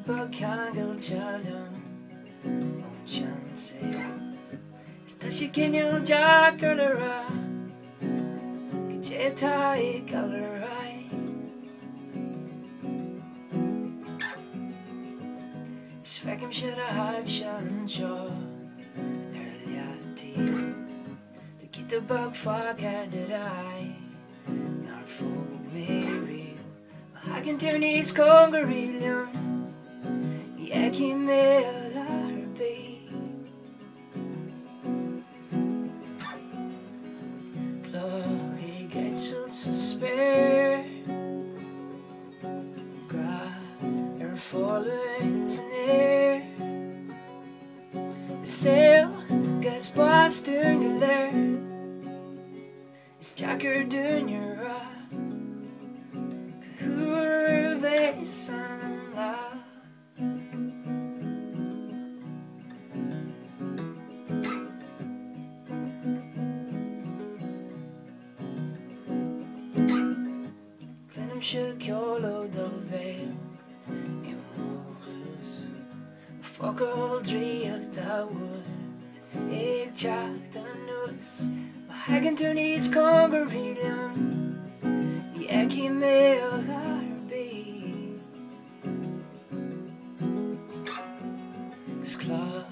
bakangılçalım onçanse Stashikinu jakarara Kichetai kalarai Svekim shira haivshan cho Erliati The kitabag fakadirai Narfog meri Hagen turnis kongarilium Yaki melarbi Klogi getsut spare Gra fallen near The sail gets past doing a lair It's Jacker doing your Kurve sanla Clenham Shakolo the veil Fuck all drie da wood Ik jaag de nus Maar hagen toen is kongarilium Ik hem heel harbi Sklag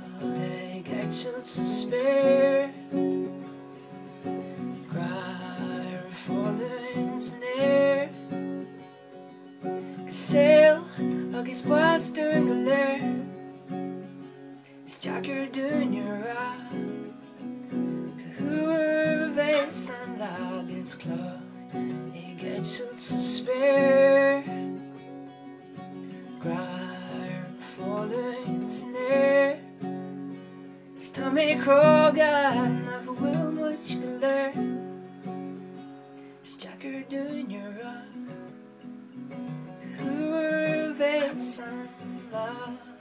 ik uit zo'n spare Graar vollens neer Sail ook is pas doing a lair It's Jacker doing your Kurve sanlag is klar Ik get zoet te spare Graar vollens neer Stomach kroga Nog wil much geleerd It's Jacker doing your Kurve sanlag